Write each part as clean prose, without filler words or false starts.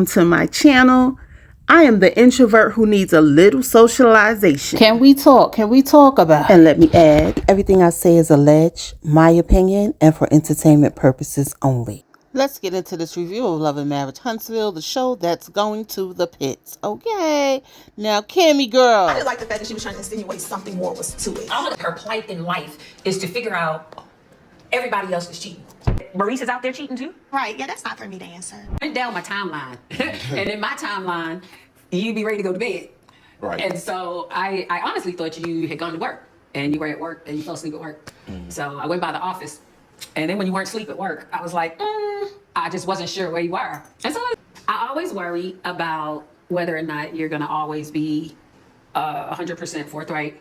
welcome to my channel. I am the introvert who needs a little socialization. Can we talk? Can we talk about it? And let me add, everything I say is alleged, my opinion, and for entertainment purposes only. Let's get into this review of Love and Marriage Huntsville, the show that's going to the pits. Okay, now Kimmy girl. I didn't like the fact that she was trying to insinuate something more was to it. All of her plight in life is to figure out everybody else is cheating. Maurice is out there cheating too? Right, yeah, that's not for me to answer. Went down my timeline. And in my timeline, you'd be ready to go to bed. Right. And so I honestly thought you had gone to work and you were at work and you fell asleep at work. So I went by the office. And then when you weren't asleep at work, I was like, I just wasn't sure where you were. And so I always worry about whether or not you're going to always be 100% forthright.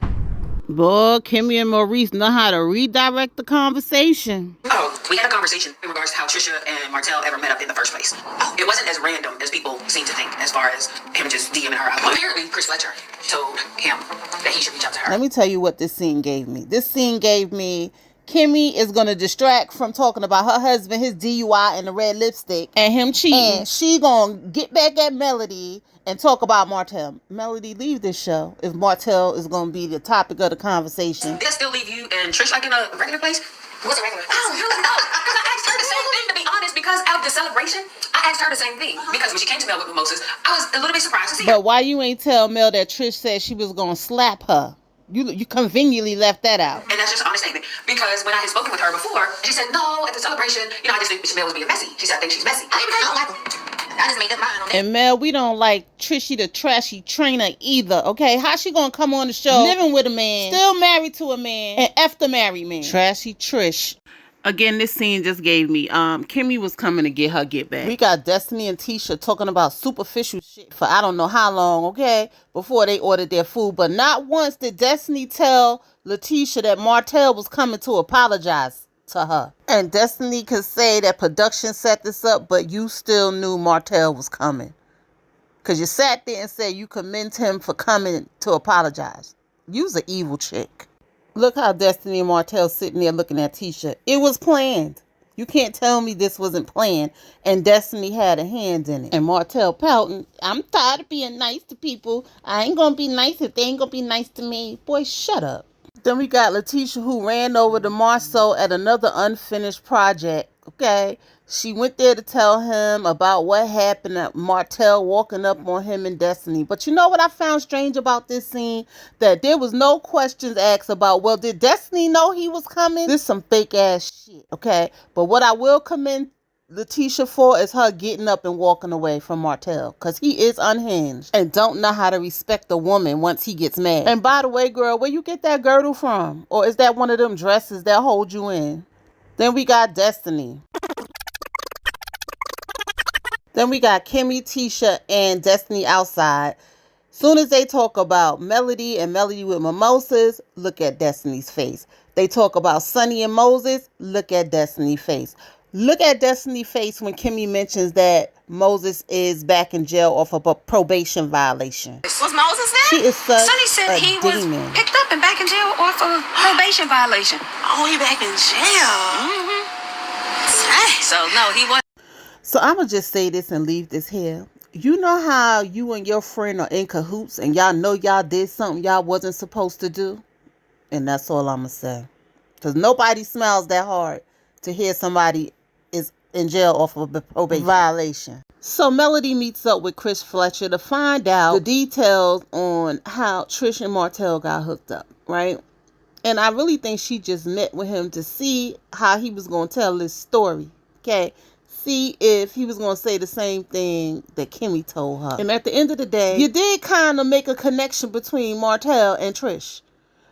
Boy, Kimmy and Maurice know how to redirect the conversation. Oh, we had a conversation in regards to how Trisha and Martell ever met up in the first place. It wasn't as random as people seem to think as far as him just DMing her out. Apparently, Chris Fletcher told him that he should reach out to her. Let me tell you what this scene gave me. This scene gave me Kimmy is going to distract from talking about her husband, his DUI and the red lipstick, and him cheating. And she going to get back at Melody and talk about Martell. Melody, leave this show if Martell is going to be the topic of the conversation. Did I still leave you and Trish like in a regular place? What's a regular place? Oh, no, because I asked her the same thing, to be honest, because out of the celebration, I asked her the same thing. Because when she came to Mel with mimosas, I was a little bit surprised to see her. But why you ain't tell Mel that Trish said she was going to slap her? You conveniently left that out. And that's just an honest statement. Because when I had spoken with her before, she said, no, at the celebration, I just think Mel was being messy. She said, I think she's messy. I don't like her. I just made up mine on that. And Mel, we don't like Trishy the trashy trainer either, okay? How she gonna come on the show, living with a man, still married to a man, and after married man? Trashy Trish. Again, this scene just gave me, Kimmy was coming to get her get back. We got Destiny and Tisha talking about superficial shit for I don't know how long, okay? Before they ordered their food. But not once did Destiny tell Letitia that Martell was coming to apologize to her. And Destiny could say that production set this up, but you still knew Martell was coming. Because you sat there and said you commend him for coming to apologize. You's an evil chick. Look how Destiny and Martell sitting there looking at Tisha. It was planned. You can't tell me this wasn't planned. And Destiny had a hand in it. And Martell pouting, I'm tired of being nice to people. I ain't gonna be nice if they ain't gonna be nice to me. Boy, shut up. Then we got Letitia who ran over to Marceau at another unfinished project. Okay. She went there to tell him about what happened at Martell walking up on him and Destiny. But you know what I found strange about this scene? That there was no questions asked about, well, did Destiny know he was coming? This is some fake ass shit, okay? But what I will commend Letitia for is her getting up and walking away from Martell. Because he is unhinged and don't know how to respect a woman once he gets mad. And by the way, girl, where you get that girdle from? Or is that one of them dresses that hold you in? Then we got Destiny. Then we got Kimmy, Tisha, and Destiny outside. Soon as they talk about Melody and Melody with mimosas, look at Destiny's face. They talk about Sonny and Moses, look at Destiny's face. Look at Destiny's face when Kimmy mentions that Moses is back in jail off of a probation violation. Was Moses there? She is such Sonny said a he demon. was picked up and back in jail off a probation violation. Oh, he back in jail. So no, he wasn't. So I'm going to just say this and leave this here. You know how you and your friend are in cahoots and y'all know y'all did something y'all wasn't supposed to do? And that's all I'm going to say. Because nobody smiles that hard to hear somebody is in jail off of a probation violation. So Melody meets up with Chris Fletcher to find out the details on how Trish and Martell got hooked up, right? And I really think she just met with him to see how he was going to tell this story, okay? See if he was going to say the same thing that Kimmy told her. And at the end of the day, you did kind of make a connection between Martell and Trish.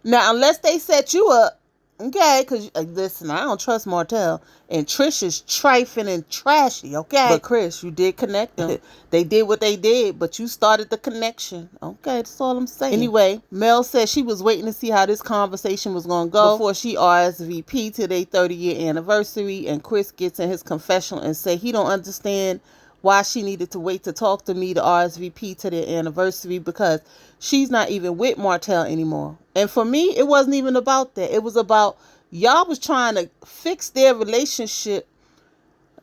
Now, unless they set you up, okay, because, listen, I don't trust Martell. And Trish is trifling and trashy, okay? But Chris, you did connect them. They did what they did, but you started the connection. Okay, that's all I'm saying. Anyway, Mel said she was waiting to see how this conversation was going to go before she RSVP to their 30-year anniversary. And Chris gets in his confessional and say he don't understand why she needed to wait to talk to me to RSVP to their anniversary because she's not even with Martell anymore. And for me, it wasn't even about that. It was about y'all was trying to fix their relationship,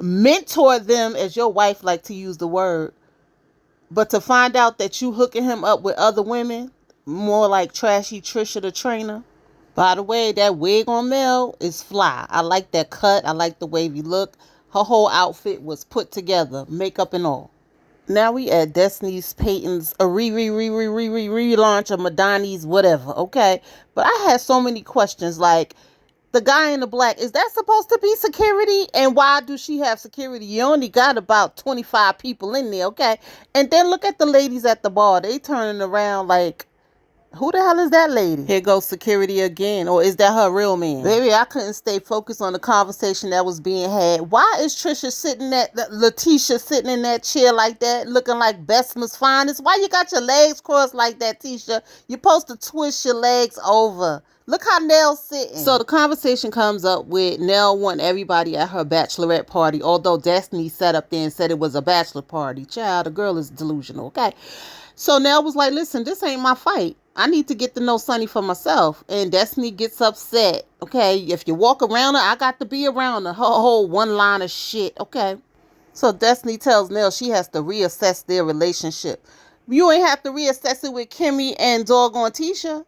mentor them, as your wife like to use the word, But to find out that you hooking him up with other women, more like trashy Trisha the trainer. By the way, that wig on Mel is fly. I like that cut. I like the wavy look. Her whole outfit was put together, makeup and all. Now we at Destiny's Payton's a relaunch of Madonna's whatever, okay? But I had so many questions like, the guy in the black, is that supposed to be security? And why do she have security? You only got about 25 people in there, okay? And then look at the ladies at the bar. They turning around like, who the hell is that lady? Here goes security again. Or is that her real man? Baby, I couldn't stay focused on the conversation that was being had. Why is Letitia sitting in that chair like that, looking like Besma's finest? Why you got your legs crossed like that, Tisha? You're supposed to twist your legs over. Look how Nell's sitting. So the conversation comes up with Nell wanting everybody at her bachelorette party, although Destiny sat up there and said it was a bachelor party. Child, the girl is delusional, okay? So Nell was like, listen, this ain't my fight. I need to get to know Sonny for myself. And Destiny gets upset, okay? If you walk around her, I got to be around her. Her whole one line of shit, okay? So Destiny tells Nell she has to reassess their relationship. You ain't have to reassess it with Kimmy and doggone Tisha.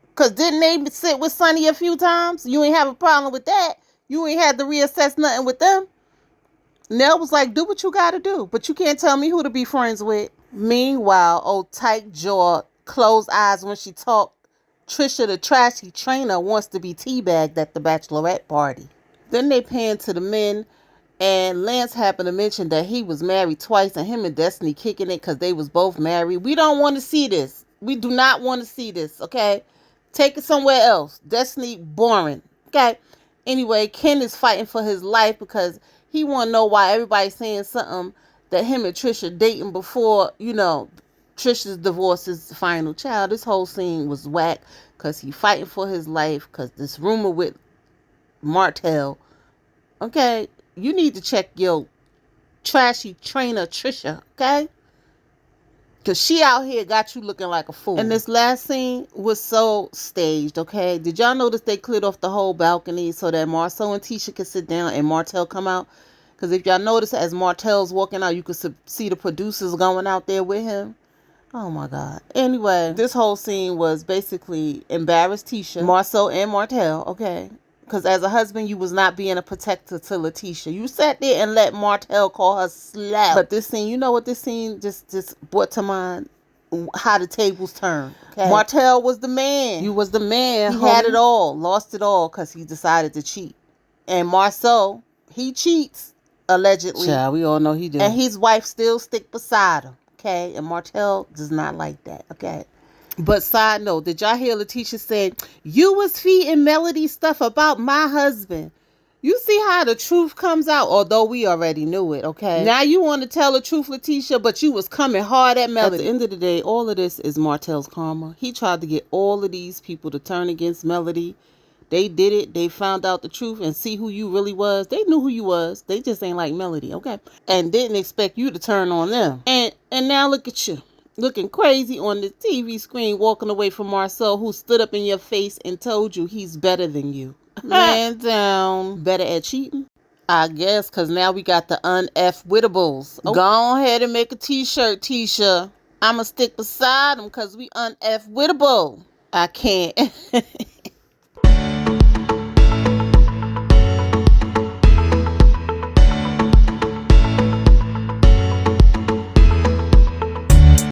Because didn't they sit with Sonny a few times? You ain't have a problem with that. You ain't had to reassess nothing with them. Nell was like, do what you got to do. But you can't tell me who to be friends with. Meanwhile, old tight jaw, closed eyes when she talked, Trisha the trashy trainer wants to be teabagged at the bachelorette party. Then they pan to the men. And Lance happened to mention that he was married twice and him and Destiny kicking it because they was both married. We don't want to see this. We do not want to see this, okay? Take it somewhere else. Destiny, boring. Okay. Anyway, Ken is fighting for his life because he want to know why everybody's saying something that him and Trisha dating before, Trisha's divorce is the final child. This whole scene was whack because he fighting for his life because this rumor with Martell. Okay. You need to check your trashy trainer Trisha, okay? Because she out here got you looking like a fool. And this last scene was so staged, okay? Did y'all notice they cleared off the whole balcony so that Marcel and Tisha could sit down and Martell come out? Because if y'all notice, as Martell's walking out, you could see the producers going out there with him. Oh, my God. Anyway, this whole scene was basically embarrassed Tisha, Marcel, and Martell, okay? Because as a husband, you was not being a protector to Letitia. You sat there and let Martell call her slap. But this scene, you know what this scene just brought to mind? How the tables turn. Okay? Martell was the man. You was the man. He had it all. Lost it all because he decided to cheat. And Marcel, he cheats, allegedly. Yeah, we all know he did. And his wife still stick beside him. Okay? And Martell does not like that. Okay? But side note, did y'all hear Letitia say, you was feeding Melody stuff about my husband? You see how the truth comes out, although we already knew it, okay? Now you want to tell the truth, Letitia, but you was coming hard at Melody. At the end of the day, all of this is Martell's karma. He tried to get all of these people to turn against Melody. They did it. They found out the truth and see who you really was. They knew who you was. They just ain't like Melody, okay? And didn't expect you to turn on them. And now look at you. Looking crazy on the TV screen, walking away from Marcel, who stood up in your face and told you he's better than you. Man down. Better at cheating? I guess, because now we got the un-F Witables. Oh. Go ahead and make a t-shirt, Tisha. I'ma stick beside him because we un-F Witable. I can't.